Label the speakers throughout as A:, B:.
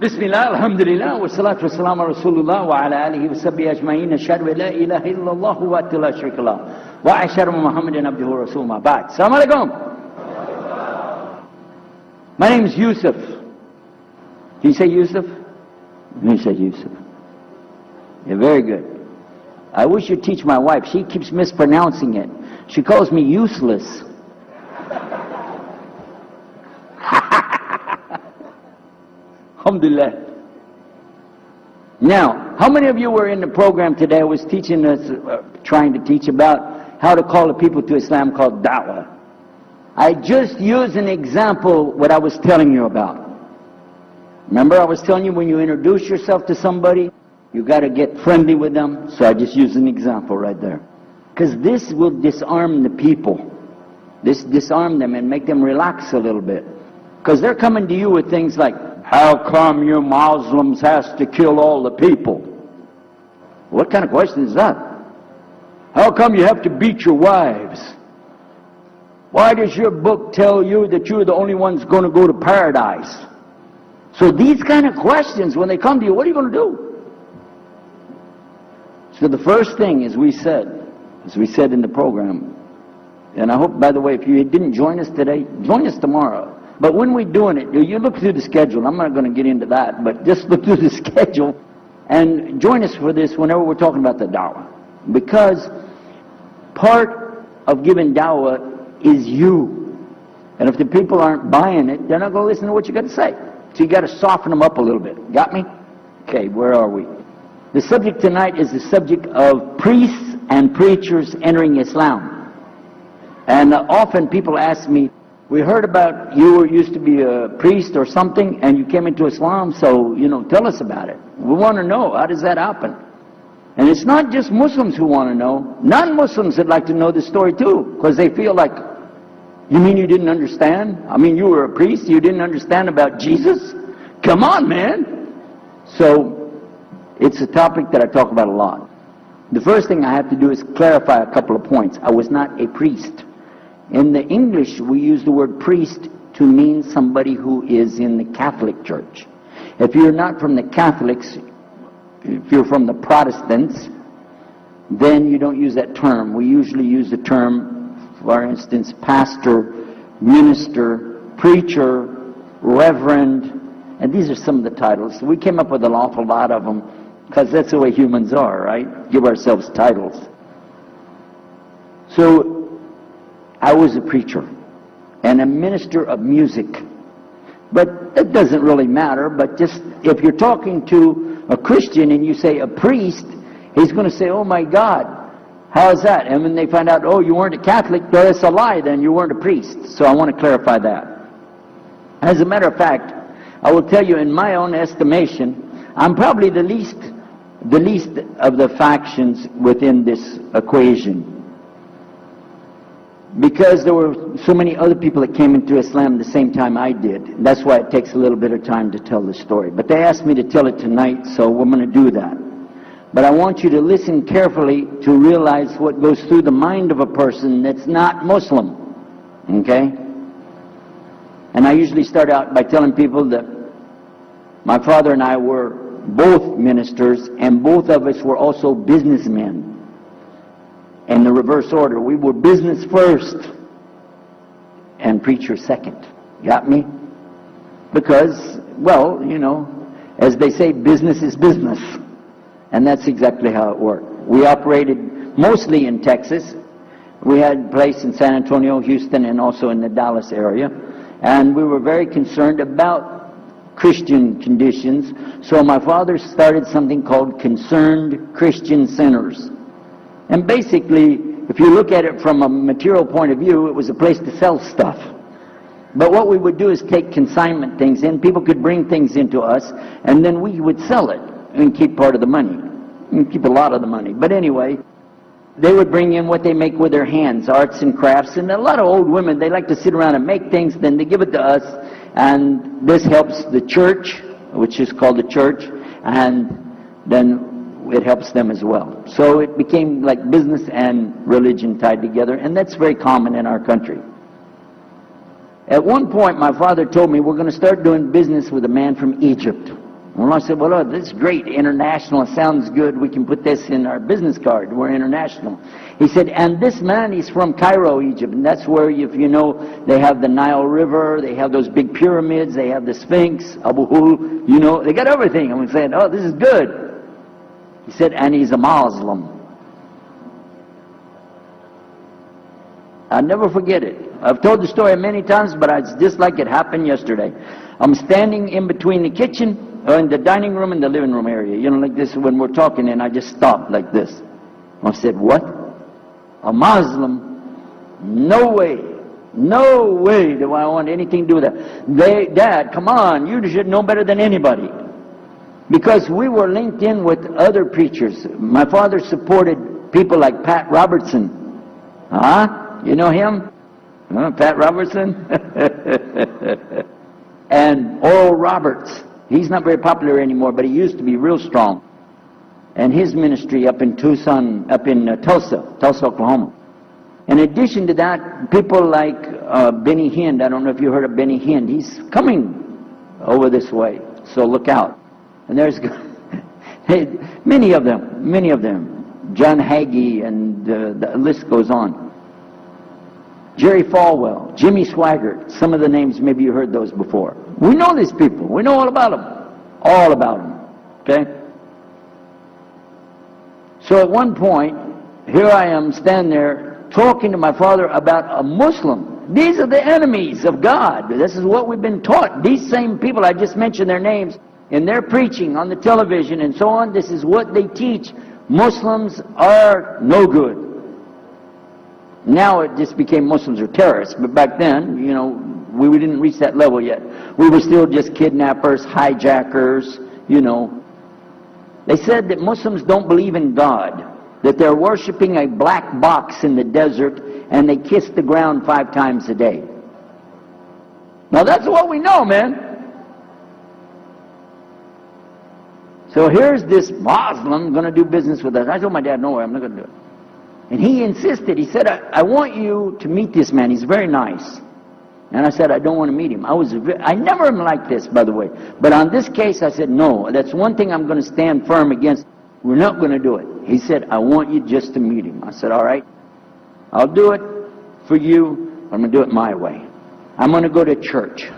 A: بسم الله الحمد لله والصلاة والسلام على رسول الله وعلى آله وصحبه أجمعين أشهد أن لا إله إلا الله وحده لا شريك له وأشهد أن محمدا عبده ورسوله ما بعد. Assalamu alaikum. My name is Yusuf. Can you say Yusuf? You say Yusuf. Yeah, very good. I wish you'd teach my wife. She keeps mispronouncing it. She calls me useless. Alhamdulillah. Now, how many of you were in the program today? I was teaching us, trying to teach about how to call the people to Islam called da'wah. I just used an example what I was telling you about. Remember I was telling you when you introduce yourself to somebody, you got to get friendly with them. So I just used an example right there. Because this will disarm the people. This disarm them and make them relax a little bit. Because they're coming to you with things like, how come you Muslims has to kill all the people? What kind of question is that? How come you have to beat your wives? Why does your book tell you that you're the only ones going to go to paradise? So these kind of questions, when they come to you, what are you going to do? So the first thing, as we said in the program, and I hope, by the way, if you didn't join us today, join us tomorrow. But when we're doing it, you look through the schedule. I'm not going to get into that, but just look through the schedule and join us for this whenever we're talking about the da'wah. Because part of giving da'wah is you. And if the people aren't buying it, they're not going to listen to what you got to say. So you got to soften them up a little bit. Got me? Okay, where are we? The subject tonight is the subject of priests and preachers entering Islam. And often people ask me, we heard about you used to be a priest or something and you came into Islam, so, tell us about it. We want to know, how does that happen? And it's not just Muslims who want to know. Non-Muslims would like to know the story too, because they feel like, you mean you didn't understand? I mean, you were a priest, you didn't understand about Jesus? Come on, man! So, it's a topic that I talk about a lot. The first thing I have to do is clarify a couple of points. I was not a priest. In the English, we use the word priest to mean somebody who is in the Catholic Church. If you're not from the Catholics, if you're from the Protestants, then you don't use that term. We usually use the term, for instance, pastor, minister, preacher, reverend, and these are some of the titles. We came up with an awful lot of them because that's the way humans are, right? Give ourselves titles. So, I was a preacher and a minister of music. But it doesn't really matter, but just if you're talking to a Christian and you say a priest, he's going to say, oh my God, how's that? And when they find out, oh, you weren't a Catholic, well, that's a lie, then you weren't a priest. So I want to clarify that. As a matter of fact, I will tell you in my own estimation, I'm probably the least of the factions within this equation. Because there were so many other people that came into Islam the same time I did. That's why it takes a little bit of time to tell the story. But they asked me to tell it tonight, so we're going to do that. But I want you to listen carefully to realize what goes through the mind of a person that's not Muslim. Okay? And I usually start out by telling people that my father and I were both ministers, and both of us were also businessmen. In the reverse order. We were business first and preacher second. Got me? Because, well, as they say, business is business. And that's exactly how it worked. We operated mostly in Texas. We had a place in San Antonio, Houston, and also in the Dallas area. And we were very concerned about Christian conditions. So my father started something called Concerned Christian Centers. And basically, if you look at it from a material point of view, it was a place to sell stuff. But what we would do is take consignment things in. People could bring things into us, and then we would sell it and keep part of the money. And keep a lot of the money. But anyway, they would bring in what they make with their hands, arts and crafts. And a lot of old women, they like to sit around and make things, then they give it to us. And this helps the church, which is called the church, and then it helps them as well. So it became like business and religion tied together, and that's very common in our country. At one point, my father told me, we're going to start doing business with a man from Egypt. Well, I said, well, this is great. International sounds good. We can put this in our business card. We're international. He said, and this man, he's from Cairo, Egypt. And that's where, if you know, they have the Nile River. They have those big pyramids. They have the Sphinx, Abu Hul. You know, they got everything. And we said, oh, this is good. He said, and he's a Muslim. I'll never forget it. I've told the story many times, but it's just like it happened yesterday. I'm standing in between the kitchen, in the dining room and the living room area. You know, like this when we're talking, and I just stopped like this. I said, what? A Muslim? No way. No way do I want anything to do with that. Dad, come on, you should know better than anybody. Because we were linked in with other preachers. My father supported people like Pat Robertson. Huh? You know him? Pat Robertson? And Oral Roberts. He's not very popular anymore, but he used to be real strong. And his ministry up in Tulsa, Oklahoma. In addition to that, people like Benny Hinn. I don't know if you heard of Benny Hinn. He's coming over this way, so look out. And there's many of them. John Hagee, and the list goes on. Jerry Falwell, Jimmy Swaggart, some of the names, maybe you heard those before. We know these people. We know all about them. All about them. Okay? So at one point, here I am standing there talking to my father about a Muslim. These are the enemies of God. This is what we've been taught. These same people, I just mentioned their names, in their preaching on the television and so on, this is what they teach. Muslims are no good. Now it just became Muslims are terrorists, but back then, you know, we didn't reach that level yet. We were still just kidnappers, hijackers, you know. They said that Muslims don't believe in God, that they're worshiping a black box in the desert, and they kiss the ground 5 times a day. Now that's what we know, man. So here's this Muslim going to do business with us. I told my dad, no way, I'm not going to do it. And he insisted. He said, I want you to meet this man. He's very nice. And I said, I don't want to meet him. I never am like this, by the way. But on this case, I said, no, that's one thing I'm going to stand firm against. We're not going to do it. He said, I want you just to meet him. I said, all right, I'll do it for you. I'm going to do it my way. I'm going to go to church.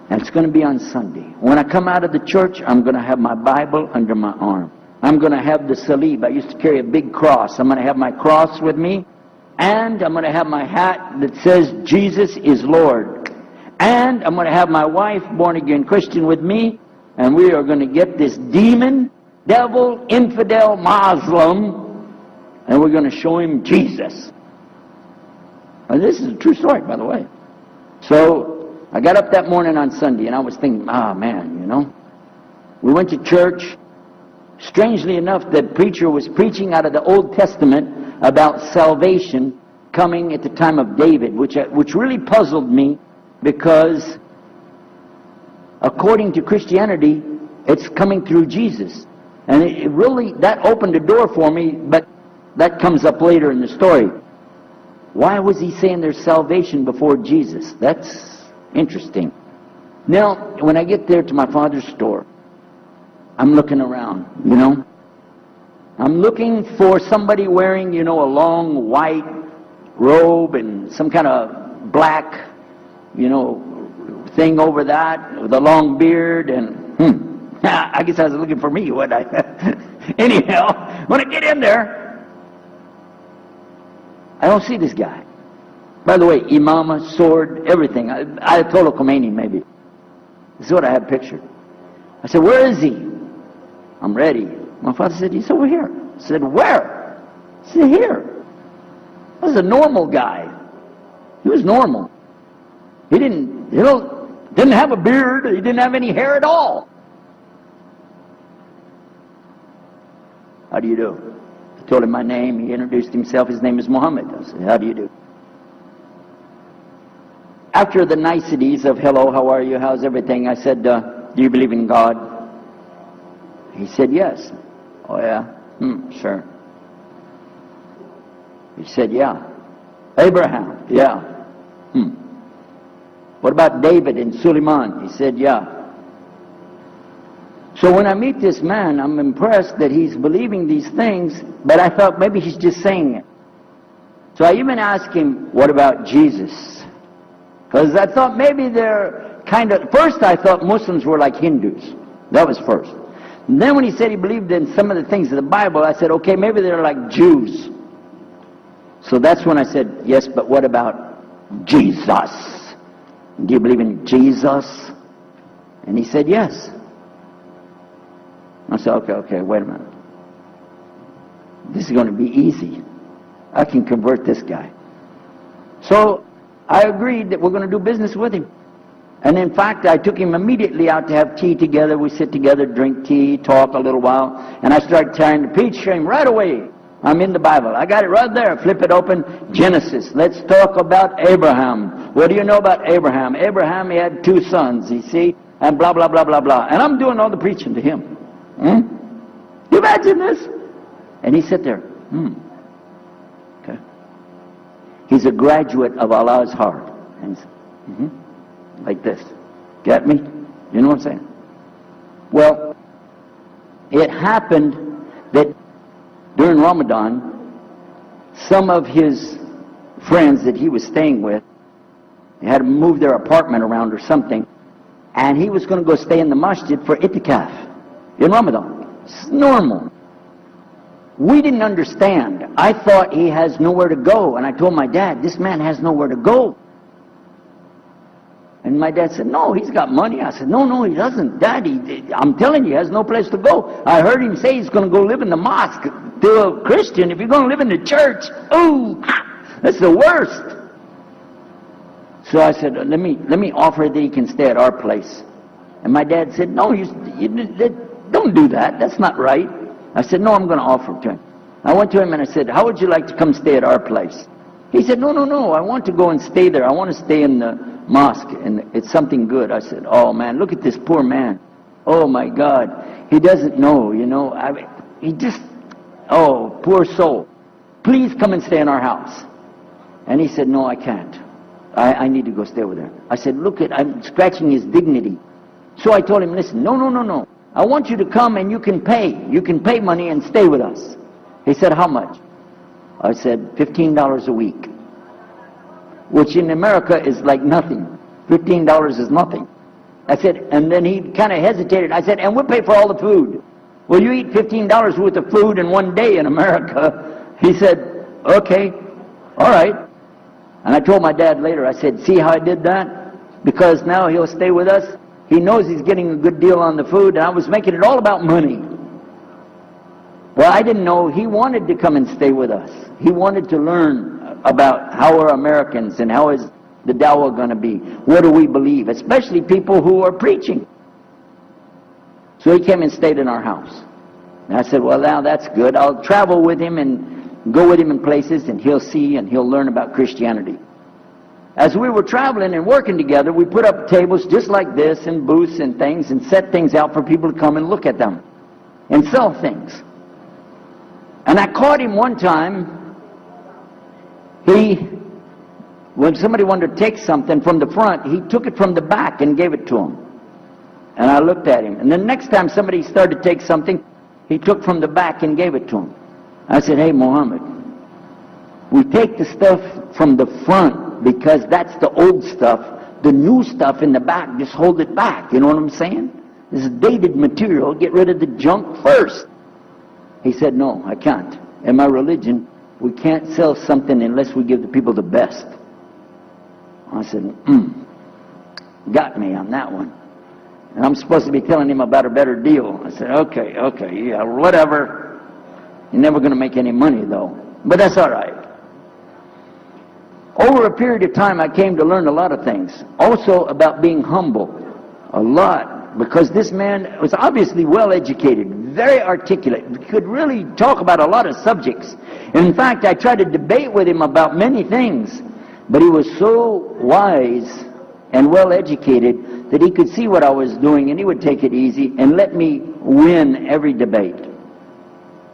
A: And it's going to be on Sunday. When I come out of the church, I'm going to have my Bible under my arm. I'm going to have the salib. I used to carry a big cross. I'm going to have my cross with me. And I'm going to have my hat that says, Jesus is Lord. And I'm going to have my wife, born-again Christian, with me. And we are going to get this demon, devil, infidel, Muslim, and we're going to show him Jesus. And this is a true story, by the way. So I got up that morning on Sunday, and I was thinking, man, you know. We went to church. Strangely enough, the preacher was preaching out of the Old Testament about salvation coming at the time of David, which really puzzled me, because according to Christianity, it's coming through Jesus. And it really, that opened the door for me, but that comes up later in the story. Why was he saying there's salvation before Jesus? That's interesting. Now, when I get there to my father's store, I'm looking around, you know. I'm looking for somebody wearing, you know, a long white robe and some kind of black, you know, thing over that with a long beard, and I guess I was looking for me, wasn't I? Anyhow, when I get in there, I don't see this guy. By the way, imama, sword, everything. Ayatollah Khomeini, maybe. This is what I had pictured. I said, where is he? I'm ready. My father said, he's over here. I said, where? I said, here. This is a normal guy. He was normal. He didn't have a beard. He didn't have any hair at all. How do you do? I told him my name. He introduced himself. His name is Muhammad. I said, how do you do? After the niceties of hello, how are you, how's everything, I said, do you believe in God? He said, yes. Oh, yeah? Sure. He said, yeah. Abraham? Yeah. What about David and Suleiman? He said, yeah. So when I meet this man, I'm impressed that he's believing these things, but I thought maybe he's just saying it. So I even asked him, what about Jesus? Because I thought maybe they're kind of, first I thought Muslims were like Hindus. That was first. And then when he said he believed in some of the things of the Bible, I said, okay, maybe they're like Jews. So that's when I said, yes, but what about Jesus? Do you believe in Jesus? And he said, yes. I said, okay, wait a minute. This is going to be easy. I can convert this guy. So I agreed that we're going to do business with him. And in fact, I took him immediately out to have tea together. We sit together, drink tea, talk a little while. And I started trying to preach to him right away. I'm in the Bible. I got it right there. Flip it open. Genesis. Let's talk about Abraham. What do you know about Abraham? Abraham, he had 2 sons, you see? And blah, blah, blah, blah, blah. And I'm doing all the preaching to him. You imagine this? And he sat there. Okay. He's a graduate of Allah's heart. And he's, like this. Get me? You know what I'm saying? Well, it happened that during Ramadan, some of his friends that he was staying with, they had to move their apartment around or something, and he was going to go stay in the masjid for itikaf in Ramadan. It's normal. We didn't understand. I thought he has nowhere to go, and I told my dad, this man has nowhere to go. And my dad said, no, he's got money. I said, no, he doesn't. Daddy, I'm telling you, he has no place to go. I heard him say he's going to go live in the mosque. To a Christian, if you're going to live in the church, oh, that's the worst. So I said, let me offer that he can stay at our place. And my dad said, no, you don't do that. That's not right. I said, no, I'm going to offer it to him. I went to him and I said, how would you like to come stay at our place? He said, no, I want to go and stay there. I want to stay in the mosque, and it's something good. I said, oh man, look at this poor man. Oh my God, he doesn't know, he just, oh, poor soul. Please come and stay in our house. And he said, no, I can't. I need to go stay with her. I said, I'm scratching his dignity. So I told him, listen, no. I want you to come and you can pay. You can pay money and stay with us. He said, how much? I said, $15 a week. Which in America is like nothing. $15 is nothing. I said, and then he kind of hesitated. I said, and we'll pay for all the food. Well, you eat $15 worth of food in one day in America. He said, okay, all right. And I told my dad later, I said, see how I did that? Because now he'll stay with us. He knows he's getting a good deal on the food, and I was making it all about money. Well, I didn't know he wanted to come and stay with us. He wanted to learn about how are Americans and how is the dawah going to be. What do we believe? Especially people who are preaching. So he came and stayed in our house. And I said, well, now that's good. I'll travel with him and go with him in places, and he'll see and he'll learn about Christianity. As we were traveling and working together, we put up tables just like this and booths and things and set things out for people to come and look at them and sell things. And I caught him one time. When somebody wanted to take something from the front, he took it from the back and gave it to him. And I looked at him. And the next time somebody started to take something, he took from the back and gave it to him. I said, hey, Muhammad, we take the stuff from the front because that's the old stuff. The new stuff in the back, just hold it back. You know what I'm saying? This is dated material. Get rid of the junk first. He said, no, I can't. In my religion, we can't sell something unless we give the people the best. I said, got me on that one. And I'm supposed to be telling him about a better deal. I said, okay, yeah, whatever. You're never going to make any money, though. But that's all right. Over a period of time, I came to learn a lot of things. Also about being humble. A lot. Because this man was obviously well-educated, very articulate, could really talk about a lot of subjects. In fact, I tried to debate with him about many things, but he was so wise and well-educated that he could see what I was doing, and he would take it easy and let me win every debate.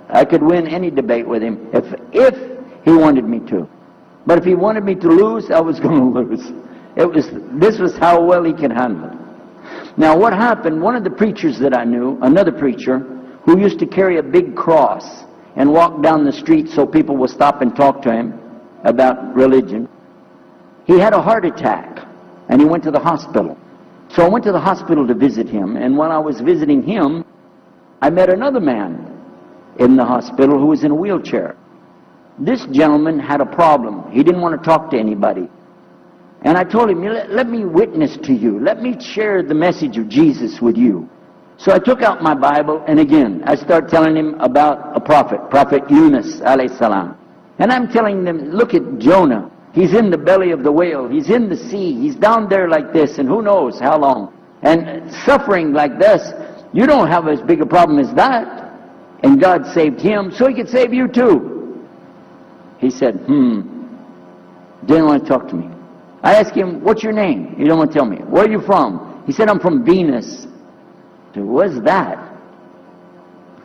A: I could win any debate with him if he wanted me to. But if he wanted me to lose, I was going to lose. This was how well he could handle it. Now what happened, one of the preachers that I knew, another preacher, who used to carry a big cross and walk down the street so people would stop and talk to him about religion, he had a heart attack and he went to the hospital. So I went to the hospital to visit him, and when I was visiting him, I met another man in the hospital who was in a wheelchair. This gentleman had a problem. He didn't want to talk to anybody. And I told him, let me witness to you. Let me share the message of Jesus with you. So I took out my Bible, and again, I started telling him about a prophet, Prophet Yunus, alayhi salam. And I'm telling them, look at Jonah. He's in the belly of the whale. He's in the sea. He's down there like this, and who knows how long. And suffering like this, you don't have as big a problem as that. And God saved him, so he could save you too. He said, didn't want to talk to me. I asked him, what's your name? He didn't want to tell me. Where are you from? He said, I'm from Venus. I said, what's that?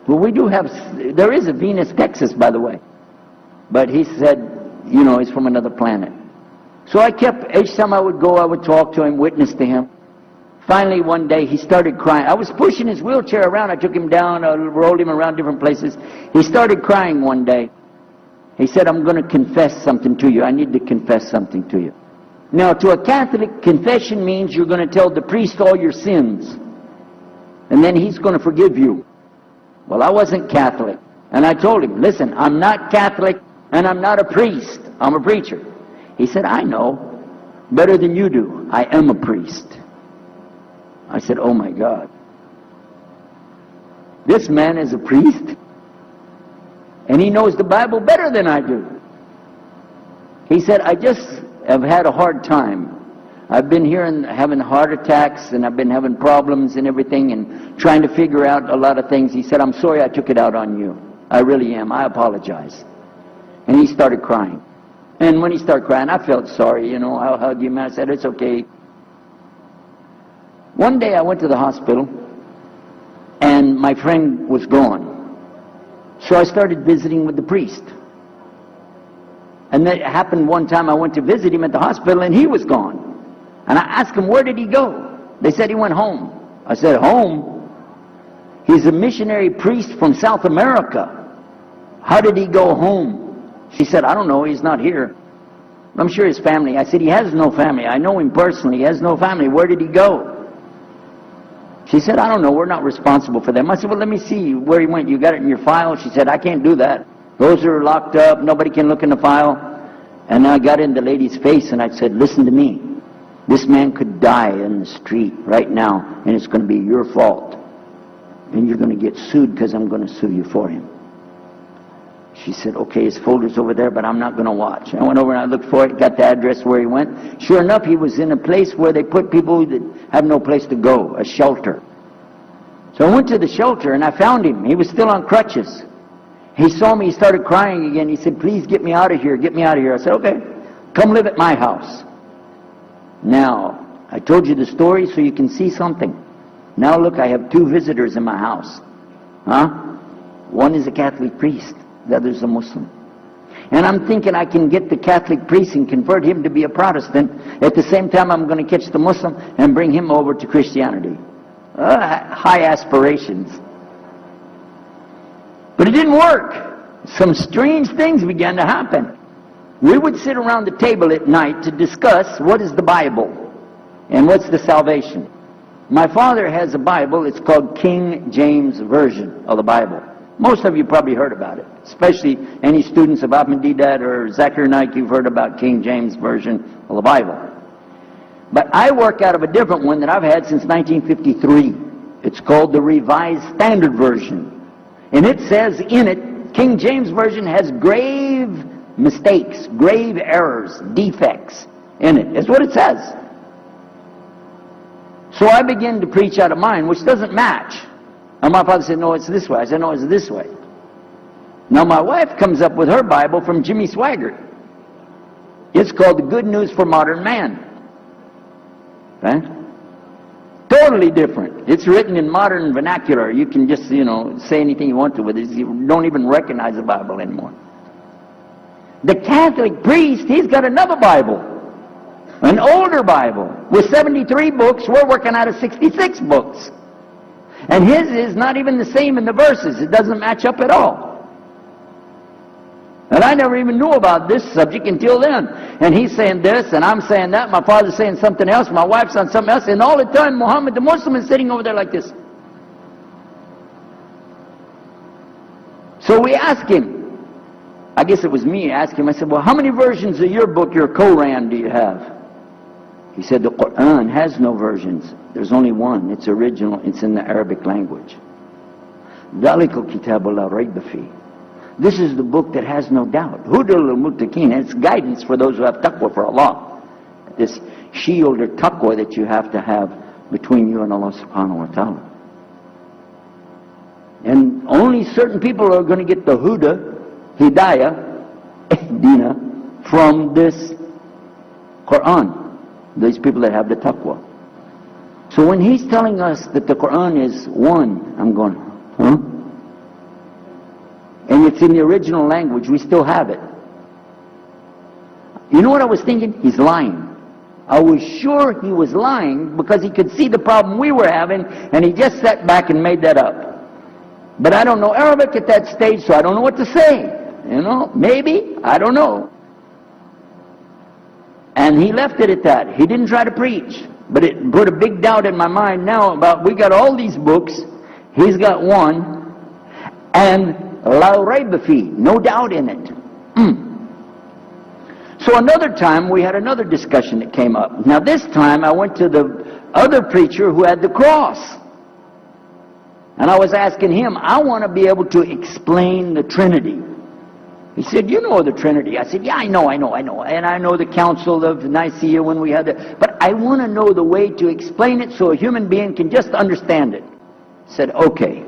A: Well, we do have, there is a Venus, Texas, by the way. But he said, you know, he's from another planet. So I kept, each time I would go, I would talk to him, witness to him. Finally, one day, he started crying. I was pushing his wheelchair around. I took him down, I rolled him around different places. He started crying one day. He said, I'm going to confess something to you. I need to confess something to you. Now, to a Catholic, confession means you're going to tell the priest all your sins. And then he's going to forgive you. Well, I wasn't Catholic. And I told him, listen, I'm not Catholic and I'm not a priest. I'm a preacher. He said, I know better than you do. I am a priest. I said, oh my God. This man is a priest and he knows the Bible better than I do. He said, I just have had a hard time. I've been here and having heart attacks, and I've been having problems and everything, and trying to figure out a lot of things. He said, I'm sorry I took it out on you. I really am. I apologize. And he started crying. And when he started crying, I felt sorry, you know. I hugged him and I said, it's okay. One day I went to the hospital, and my friend was gone. So I started visiting with the priest. And that happened one time. I went to visit him at the hospital, and he was gone. And I asked him, where did he go? They said he went home. I said, home? He's a missionary priest from South America. How did he go home? She said, I don't know. He's not here. I'm sure his family. I said, he has no family. I know him personally. He has no family. Where did he go? She said, I don't know. We're not responsible for them. I said, well, let me see where he went. You got it in your file? She said, I can't do that. Those are locked up. Nobody can look in the file. And I got in the lady's face and I said, listen to me. This man could die in the street right now, and it's going to be your fault. And you're going to get sued because I'm going to sue you for him. She said, okay, his folder's over there, but I'm not going to watch. I went over and I looked for it, got the address where he went. Sure enough, he was in a place where they put people that have no place to go, a shelter. So I went to the shelter and I found him. He was still on crutches. He saw me, he started crying again. He said, please get me out of here, get me out of here. I said, okay, come live at my house. Now, I told you the story so you can see something. Now look, I have 2 visitors in my house. One is a Catholic priest, the other is a Muslim. And I'm thinking I can get the Catholic priest and convert him to be a Protestant. At the same time, I'm going to catch the Muslim and bring him over to Christianity. High aspirations. But it didn't work. Some strange things began to happen. We would sit around the table at night to discuss what is the Bible and what's the salvation. My father has a Bible. It's called King James Version of the Bible. Most of you probably heard about it, especially any students of Ahmadiyyat or Zakir Naik. You've heard about King James Version of the Bible. But I work out of a different one that I've had since 1953. It's called the Revised Standard Version. And it says in it, King James Version has grave mistakes, grave errors, defects in it. That's what it says. So I began to preach out of mine, which doesn't match. And my father said, no, it's this way. I said, no, it's this way. Now my wife comes up with her Bible from Jimmy Swaggart. It's called The Good News for Modern Man. Okay? Totally different. It's written in modern vernacular. You can just, say anything you want to with it. You don't even recognize the Bible anymore. The Catholic priest, he's got another Bible. An older Bible with 73 books, we're working out of 66 books. And his is not even the same in the verses. It doesn't match up at all. And I never even knew about this subject until then. And he's saying this, and I'm saying that, my father's saying something else, my wife's saying something else, and all the time Muhammad the Muslim is sitting over there like this. So we asked him, I guess it was me, I asked him, I said, well, how many versions of your book, your Quran, do you have? He said, the Quran has no versions. There's only one. It's original. It's in the Arabic language. ذَلِكَ الْكِتَابُ لَا رَيْبَ فِيهِ. This is the book that has no doubt. هُدًى لِلْمُتَّقِينَ. It's guidance for those who have taqwa for Allah. This shield or taqwa that you have to have between you and Allah subhanahu wa ta'ala. And only certain people are going to get the huda, hidayah, dina, from this Quran. These people that have the taqwa. So when he's telling us that the Quran is one, I'm going, huh? And it's in the original language, we still have it. You know what I was thinking? He's lying. I was sure he was lying because he could see the problem we were having, and he just sat back and made that up. But I don't know Arabic at that stage, so I don't know what to say. You know, maybe, I don't know. And he left it at that. He didn't try to preach. But it put a big doubt in my mind now about, we got all these books, he's got one, and la rayba fi, no doubt in it. So another time we had another discussion that came up. Now this time I went to the other preacher who had the cross. And I was asking him, I want to be able to explain the Trinity. He said, you know the Trinity. I said, yeah, I know. And I know the Council of Nicaea when we had it. But I want to know the way to explain it so a human being can just understand it. I said, okay.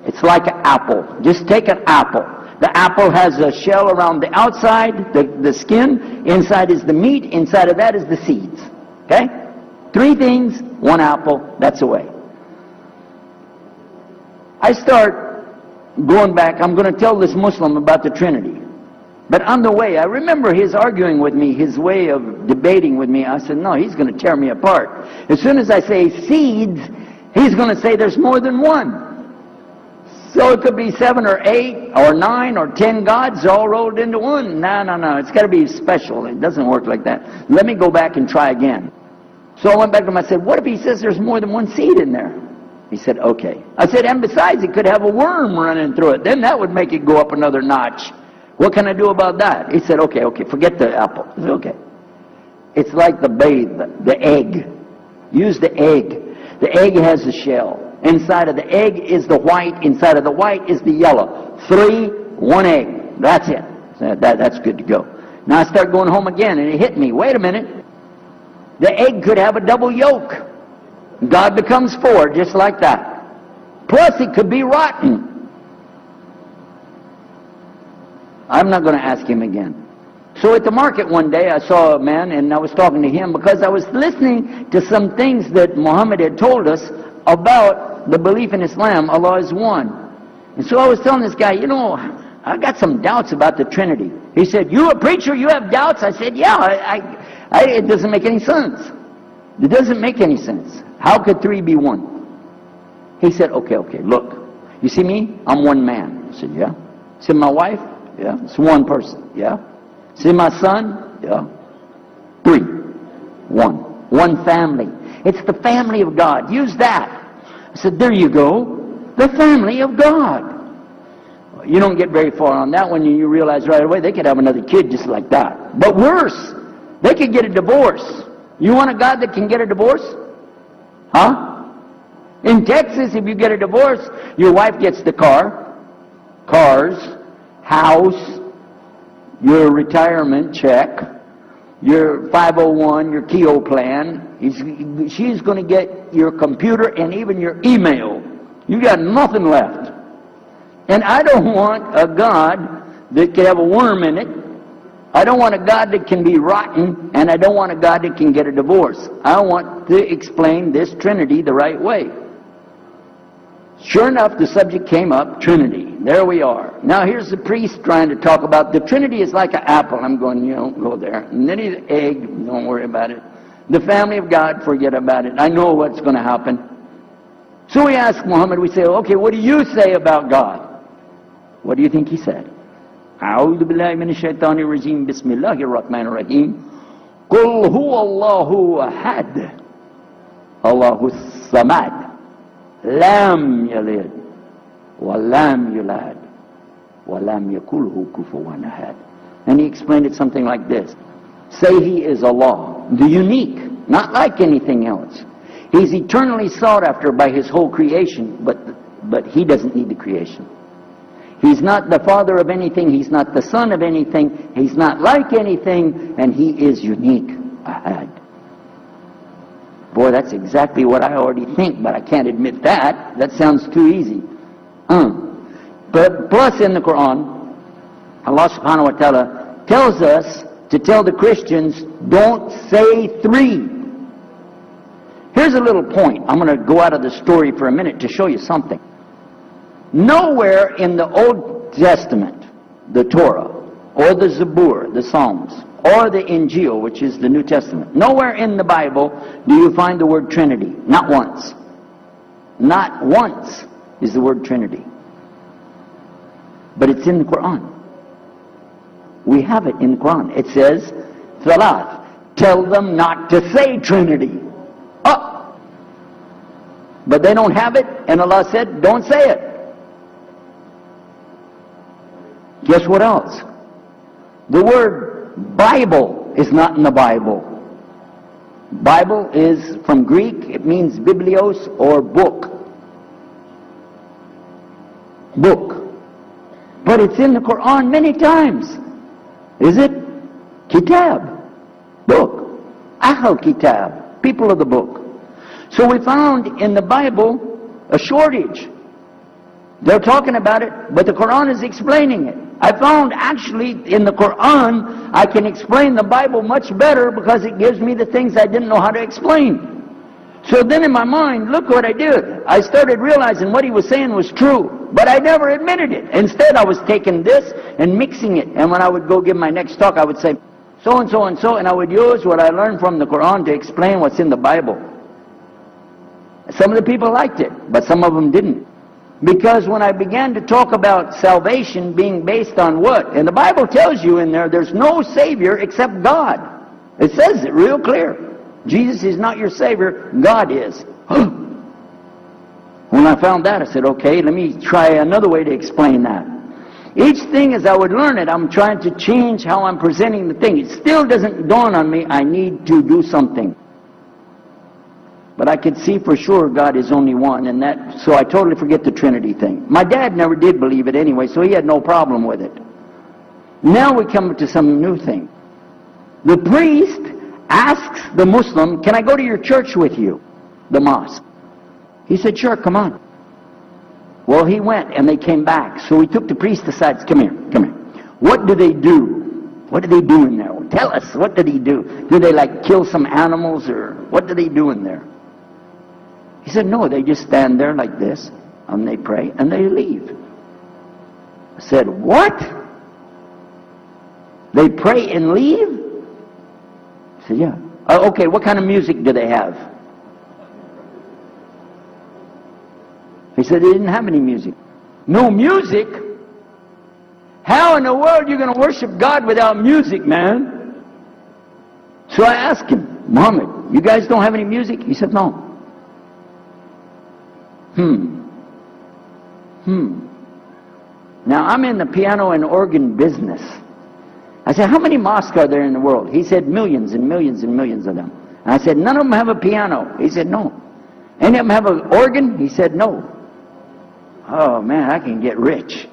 A: It's like an apple. Just take an apple. The apple has a shell around the outside, the skin. Inside is the meat. Inside of that is the seeds. Okay? 3 things, 1 apple. That's the way. I start going back, I'm going to tell this Muslim about the Trinity. But on the way, I remember his arguing with me, his way of debating with me. I said, no, he's going to tear me apart. As soon as I say seeds, he's going to say there's more than one. So it could be 7 or 8 or 9 or 10 gods all rolled into one. No. It's got to be special. It doesn't work like that. Let me go back and try again. So I went back to him. I said, what if he says there's more than one seed in there? He said, okay. I said, and besides, it could have a worm running through it. Then that would make it go up another notch. What can I do about that? He said, okay, forget the apple. I said, okay. It's like the babe, the egg. Use the egg. The egg has a shell. Inside of the egg is the white. Inside of the white is the yellow. 3, 1 egg. That's it. So that's good to go. Now I start going home again, and it hit me. Wait a minute. The egg could have a double yolk. God becomes 4, just like that. Plus, it could be rotten. I'm not going to ask him again. So at the market one day, I saw a man, and I was talking to him because I was listening to some things that Muhammad had told us about the belief in Islam, Allah is one. And so I was telling this guy, you know, I got some doubts about the Trinity. He said, you a preacher, you have doubts? I said, yeah, it doesn't make any sense. It doesn't make any sense. How could 3 be 1? He said, okay, look. You see me? I'm one man. I said, yeah. See my wife? Yeah. It's one person. Yeah. See my son? Yeah. 3. 1. One family. It's the family of God. Use that. I said, there you go. The family of God. You don't get very far on that one, and you realize right away they could have another kid just like that. But worse, they could get a divorce. You want a God that can get a divorce? Huh? In Texas, if you get a divorce, your wife gets the cars, house, your retirement check, your 501, your Keogh plan. She's going to get your computer and even your email. You got nothing left. And I don't want a God that can have a worm in it. I don't want a God that can be rotten, and I don't want a God that can get a divorce. I want to explain this Trinity the right way. Sure enough, the subject came up, Trinity. There we are. Now here's the priest trying to talk about the Trinity is like an apple. I'm going, you don't go there. And then he's egg, don't worry about it. The family of God, forget about it. I know what's going to happen. So we ask Muhammad, we say, okay, what do you say about God? What do you think he said? أعوذ بالله من الشيطان الرجيم بسم الله الرحمن الرحيم قل هو الله أحد الله الصمد لم يلد ولم يولد ولم يكن له كفوا أحد. And he explained it something like this. Say he is Allah, the unique, not like anything else. He's eternally sought after by his whole creation, but he doesn't need the creation. He's not the father of anything, he's not the son of anything, he's not like anything, and he is unique. Ahad. Boy, that's exactly what I already think, but I can't admit that. That sounds too easy. But plus in the Quran, Allah subhanahu wa ta'ala tells us to tell the Christians, don't say three. Here's a little point. I'm going to go out of the story for a minute to show you something. Nowhere in the Old Testament, the Torah, or the Zabur, the Psalms, or the Injil, which is the New Testament, nowhere in the Bible do you find the word Trinity. Not once. Not once is the word Trinity. But it's in the Quran. We have it in the Quran. It says, Thalath, tell them not to say Trinity. Oh! But they don't have it, and Allah said, don't say it. Guess what else? The word Bible is not in the Bible. Bible is from Greek, it means biblios or book. Book. But it's in the Quran many times. Is it? Kitab. Book. Ahl Kitab. People of the book. So we found in the Bible a shortage. They're talking about it, but the Quran is explaining it. I found actually in the Quran, I can explain the Bible much better because it gives me the things I didn't know how to explain. So then in my mind, look what I did. I started realizing what he was saying was true, but I never admitted it. Instead, I was taking this and mixing it. And when I would go give my next talk, I would say, so and so and so, and I would use what I learned from the Quran to explain what's in the Bible. Some of the people liked it, but some of them didn't. Because when I began to talk about salvation being based on what? And the Bible tells you in there, there's no Savior except God. It says it real clear. Jesus is not your Savior, God is. When I found that, I said, okay, let me try another way to explain that. Each thing as I would learn it, I'm trying to change how I'm presenting the thing. It still doesn't dawn on me, I need to do something. But I could see for sure God is only one, and that, so I totally forget the Trinity thing. My dad never did believe it anyway, so he had no problem with it. Now we come to some new thing. The priest asks the Muslim, can I go to your church with you? The mosque. He said, sure, come on. Well, he went, and they came back. So he took the priest aside, said, come here. What do they do? What do they do in there? Tell us, what did he do? Do they like kill some animals, or what do they do in there? He said, no, they just stand there like this, and they pray, and they leave. I said, what? They pray and leave? I said, yeah. Okay, what kind of music do they have? He said they didn't have any music. No music? How in the world are you going to worship God without music, man? So I asked him, Muhammad, you guys don't have any music? He said, no. Now, I'm in the piano and organ business. I said, how many mosques are there in the world? He said, millions and millions and millions of them. And I said, none of them have a piano. He said, no. Any of them have an organ? He said, no. Oh, man, I can get rich.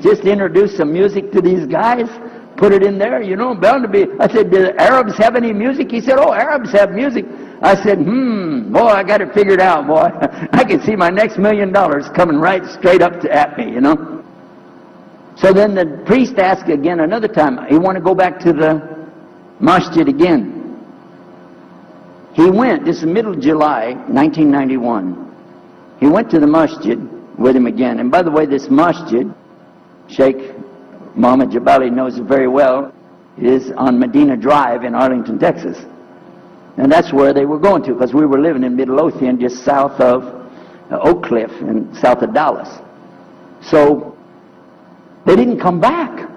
A: Just introduce some music to these guys, put it in there, you know, bound to be. I said, do the Arabs have any music? He said, oh, Arabs have music. I said, boy, I got it figured out, boy. I can see my next $1 million coming right straight up at me, you know. So then the priest asked again another time, he wanted to go back to the masjid again. He went, this is middle of July, 1991. He went to the masjid, with him again. And by the way, this masjid, Sheikh Mohammed Jabali knows it very well, is on Medina Drive in Arlington, Texas. And that's where they were going to, because we were living in Midlothian, just south of Oak Cliff and south of Dallas. So they didn't come back.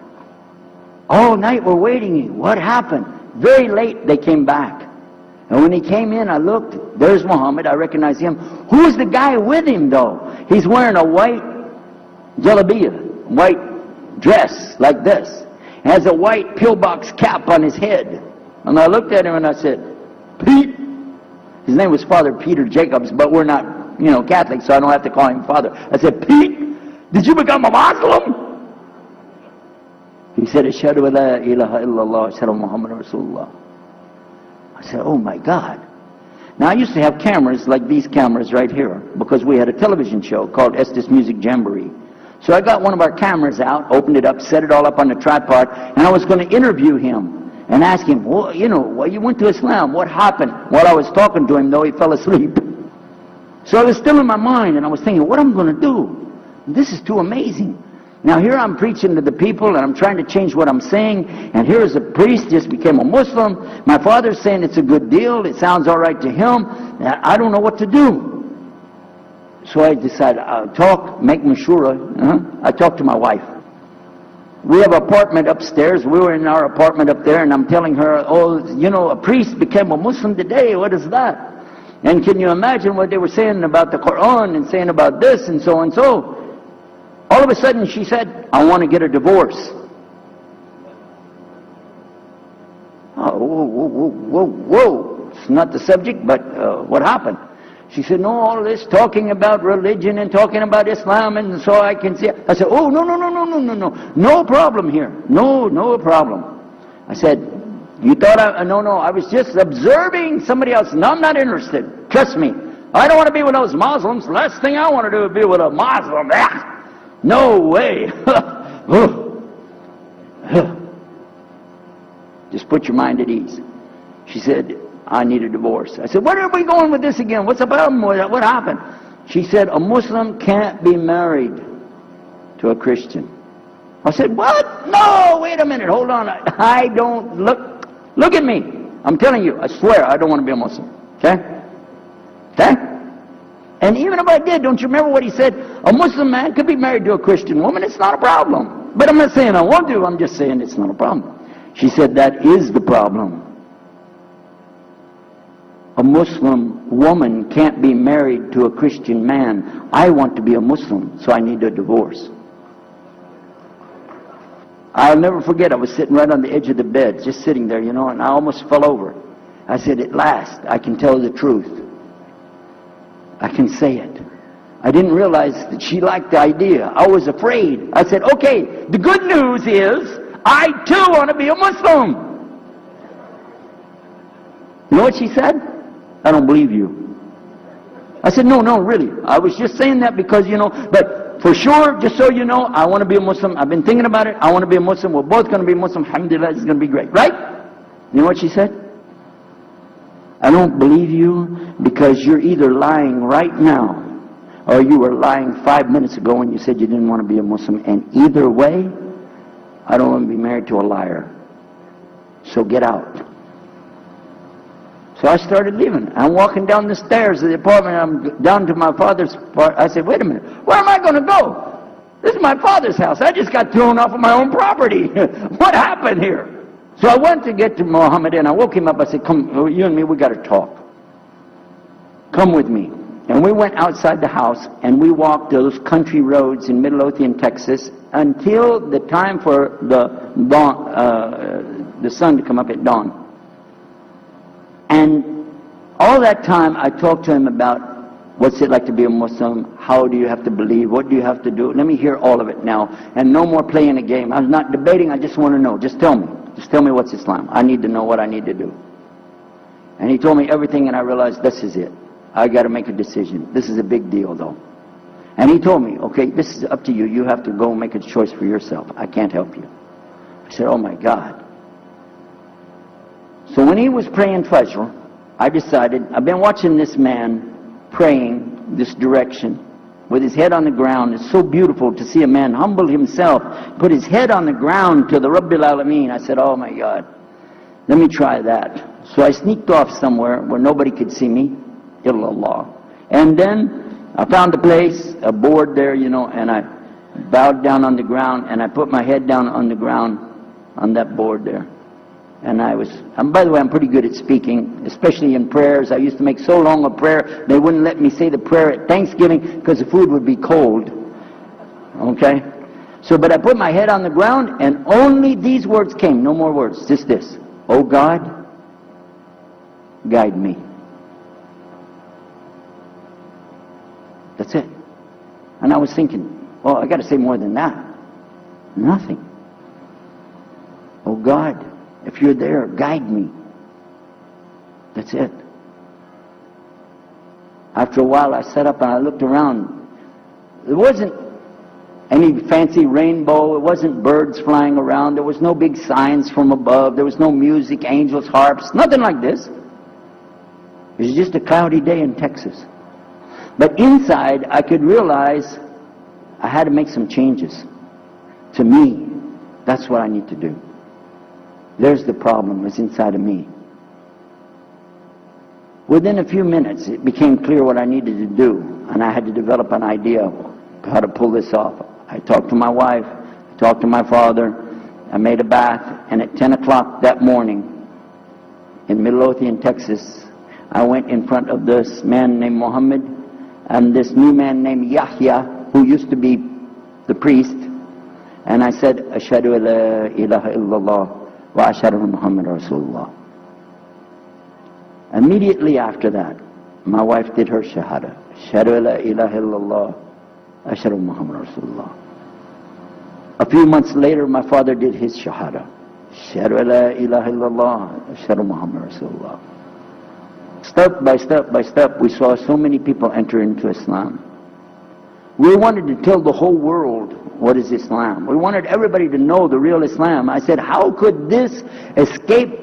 A: All night we're waiting. What happened? Very late they came back. And when he came in, I looked. There's Muhammad. I recognize him. Who's the guy with him, though? He's wearing a white jalabiyah, white dress like this. Has a white pillbox cap on his head. And I looked at him and I said, Pete. His name was Father Peter Jacobs, but we're not, Catholic, so I don't have to call him Father. I said, Pete, did you become a Muslim? He said, Ashhadu an la ilaha illallah, Ashhadu Muhammad Rasulullah. I said, oh my God. Now I used to have cameras like these cameras right here, because we had a television show called Estes's Music Jamboree. So I got one of our cameras out, opened it up, set it all up on the tripod, and I was going to interview him and ask him, well, you went to Islam, what happened? While I was talking to him, though, he fell asleep. So it was still in my mind, and I was thinking, what am I going to do? This is too amazing. Now here I'm preaching to the people, and I'm trying to change what I'm saying, and here is a priest, just became a Muslim. My father's saying it's a good deal, it sounds all right to him, and I don't know what to do. So I decided, I'll talk, make mashura. I talked to my wife. We have an apartment upstairs. We were in our apartment up there, and I'm telling her, a priest became a Muslim today. What is that? And can you imagine what they were saying about the Quran and saying about this and so and so? All of a sudden she said, I want to get a divorce. Whoa. It's not the subject, but what happened? She said, no, all this talking about religion and talking about Islam, and so I can see. I said, oh, no. No problem here. No problem. I said, you thought no, I was just observing somebody else. No, I'm not interested. Trust me. I don't want to be with those Muslims. Last thing I want to do is be with a Muslim. No way. Just put your mind at ease. She said, I need a divorce. I said, where are we going with this again? What's the problem with it? What happened? She said, a Muslim can't be married to a Christian. I said, what? No, wait a minute, hold on. I don't, look at me. I'm telling you, I swear, I don't want to be a Muslim. Okay? And even if I did, don't you remember what he said? A Muslim man could be married to a Christian woman, it's not a problem. But I'm not saying I want to, I'm just saying it's not a problem. She said, that is the problem. A Muslim woman can't be married to a Christian man. I want to be a Muslim, so I need a divorce. I'll never forget, I was sitting right on the edge of the bed, just sitting there, and I almost fell over. I said, at last, I can tell the truth. I can say it. I didn't realize that she liked the idea. I was afraid. I said, okay, the good news is, I too want to be a Muslim. You know what she said? I don't believe you. I said, no, really. I was just saying that because, but for sure, just so you know, I want to be a Muslim. I've been thinking about it. I want to be a Muslim. We're both going to be Muslim. Alhamdulillah, it's going to be great. Right? You know what she said? I don't believe you because you're either lying right now or you were lying 5 minutes ago when you said you didn't want to be a Muslim. And either way, I don't want to be married to a liar. So get out. So I started leaving. I'm walking down the stairs of the apartment. I'm down to my father's part. I said, wait a minute. Where am I going to go? This is my father's house. I just got thrown off of my own property. What happened here? So I went to get to Muhammad and I woke him up. I said, come, you and me, we got to talk. Come with me. And we went outside the house and we walked those country roads in Midlothian, Texas until the time for the dawn, the sun to come up at dawn. And all that time I talked to him about what's it like to be a Muslim, how do you have to believe, what do you have to do. Let me hear all of it now. And no more playing a game. I'm not debating, I just want to know. Just tell me. Just tell me what's Islam. I need to know what I need to do. And he told me everything and I realized this is it. I got to make a decision. This is a big deal though. And he told me, okay, this is up to you. You have to go make a choice for yourself. I can't help you. I said, oh my God. So when he was praying Fajr, I decided, I've been watching this man praying this direction, with his head on the ground. It's so beautiful to see a man humble himself, put his head on the ground to the Rabbil Alameen. I said, oh my God, let me try that. So I sneaked off somewhere where nobody could see me, illallah. And then I found a place, a board there, you know, and I bowed down on the ground, and I put my head down on the ground on that board there. And by the way, I'm pretty good at speaking, especially in prayers. I used to make so long a prayer, they wouldn't let me say the prayer at Thanksgiving because the food would be cold. Okay? So, but I put my head on the ground, and only these words came, no more words, just this. Oh God, guide me. That's it. And I was thinking, well, I got to say more than that. Nothing. Oh God, if you're there, guide me. That's it. After a while, I sat up and I looked around. There wasn't any fancy rainbow. It wasn't birds flying around. There was no big signs from above. There was no music, angels, harps, nothing like this. It was just a cloudy day in Texas. But inside, I could realize I had to make some changes. To me, that's what I need to do. There's the problem, it's inside of me. Within a few minutes, it became clear what I needed to do, and I had to develop an idea of how to pull this off. I talked to my wife, I talked to my father, I made a bath, and at 10 o'clock that morning, in Midlothian, Texas, I went in front of this man named Muhammad, and this new man named Yahya, who used to be the priest, and I said, Ashhadu an la ilaha illallah wa ashhadu anna Muhammad Rasulullah. Immediately after that, my wife did her shahada. Ashhadu an la ilaha illallah wa ashhadu anna Muhammad Rasulullah. A few months later, my father did his shahada. Ashhadu an la ilaha illallah wa ashhadu anna Muhammad Rasulullah. Step by step by step, we saw so many people enter into Islam. We wanted to tell the whole world what is Islam. We wanted everybody to know the real Islam. I said, how could this escape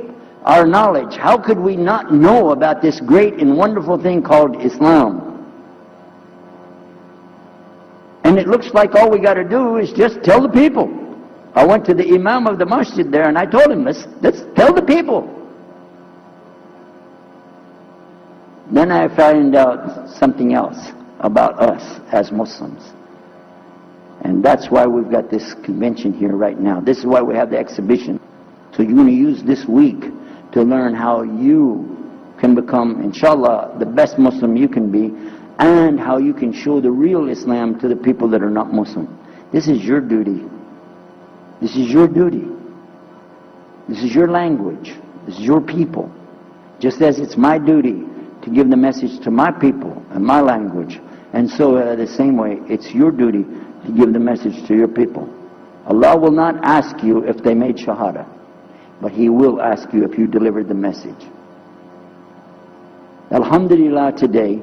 A: our knowledge? How could we not know about this great and wonderful thing called Islam? And it looks like all we got to do is just tell the people. I went to the Imam of the masjid there and I told him, let's tell the people. Then I found out something else about us as Muslims. And that's why we've got this convention here right now. This is why we have the exhibition. So you're going to use this week to learn how you can become, inshallah, the best Muslim you can be, and how you can show the real Islam to the people that are not Muslim. This is your duty. This is your duty. This is your language. This is your people. Just as it's my duty to give the message to my people and my language. And so the same way, it's your duty to give the message to your people. Allah will not ask you if they made shahada, but He will ask you if you delivered the message. Alhamdulillah, today,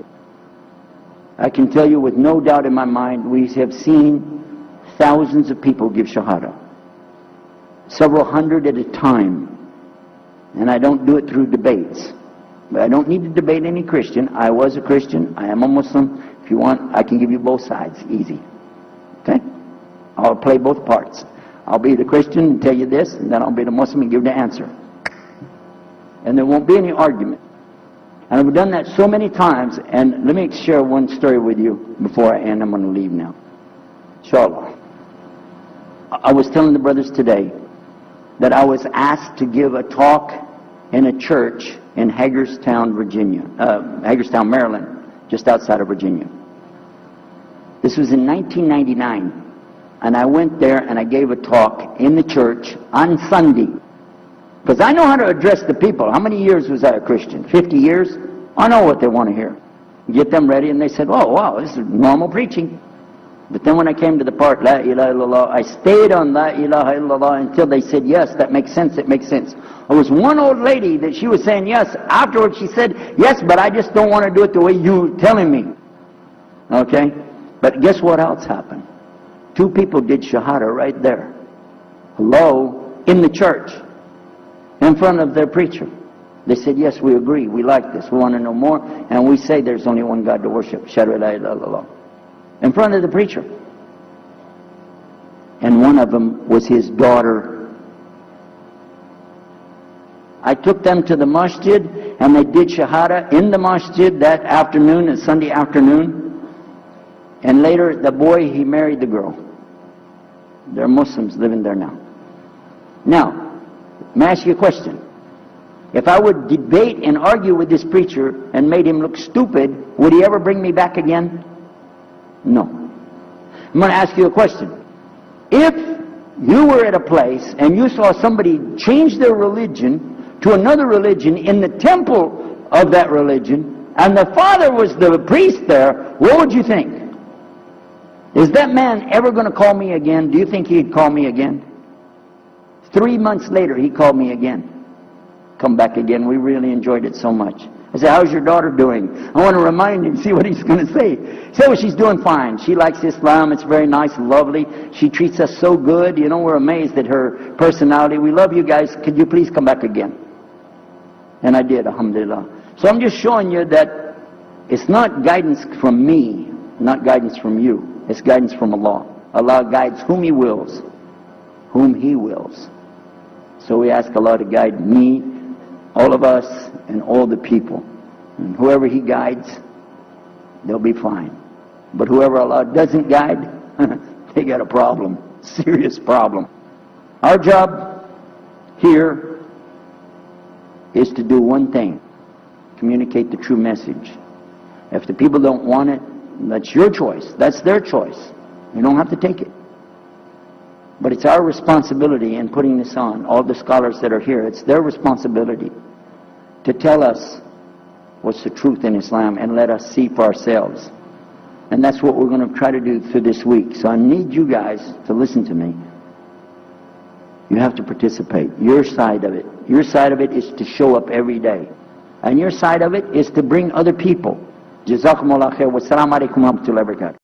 A: I can tell you with no doubt in my mind, we have seen thousands of people give shahada. Several hundred at a time. And I don't do it through debates. But I don't need to debate any Christian. I was a Christian. I am a Muslim. If you want, I can give you both sides. Easy. Okay? I'll play both parts. I'll be the Christian and tell you this, and then I'll be the Muslim and give the answer. And there won't be any argument. And I've done that so many times. And let me share one story with you before I end. I'm going to leave now. Inshallah. I was telling the brothers today that I was asked to give a talk in a church in Hagerstown, Maryland, just outside of Virginia. This was in 1999, and I went there and I gave a talk in the church on Sunday. Because I know how to address the people. How many years was I a Christian? 50 years? I know what they want to hear. Get them ready, and they said, oh, wow, this is normal preaching. But then when I came to the part, La ilaha illallah, I stayed on La ilaha illallah until they said, yes, that makes sense, it makes sense. There was one old lady that she was saying yes. Afterwards she said, yes, but I just don't want to do it the way you're telling me. Okay? But guess what else happened? Two people did shahada right there. Hello? In the church. In front of their preacher. They said, yes, we agree, we like this, we want to know more, and we say there's only one God to worship. Shahadu la ilaha illallah. in front of the preacher. And one of them was his daughter. I took them to the masjid, and they did shahada in the masjid that afternoon, a Sunday afternoon. And later, the boy, he married the girl. They're Muslims living there now. Now, let me ask you a question. If I would debate and argue with this preacher and made him look stupid, would he ever bring me back again? No. I'm going to ask you a question. If you were at a place and you saw somebody change their religion to another religion in the temple of that religion, and the father was the priest there, what would you think? Is that man ever going to call me again? Do you think he'd call me again? 3 months later, he called me again. Come back again. We really enjoyed it so much. I said, how's your daughter doing? I want to remind him, see what he's going to say. He said, well, she's doing fine. She likes Islam. It's very nice and lovely. She treats us so good. You know, we're amazed at her personality. We love you guys. Could you please come back again? And I did, alhamdulillah. So I'm just showing you that it's not guidance from me, not guidance from you. It's guidance from Allah. Allah guides whom He wills. Whom He wills. So we ask Allah to guide me, all of us, and all the people. And whoever He guides, they'll be fine. But whoever Allah doesn't guide, they got a problem. Serious problem. Our job here is to do one thing. Communicate the true message. If the people don't want it, that's your choice. That's their choice. You don't have to take it. But it's our responsibility in putting this on, all the scholars that are here, it's their responsibility to tell us what's the truth in Islam and let us see for ourselves. And that's what we're going to try to do through this week. So I need you guys to listen to me. You have to participate. Your side of it. Your side of it is to show up every day. And your side of it is to bring other people. Jazakumullah khair. Wassalamu alaikum wa rahmatullahi wa barakatuh.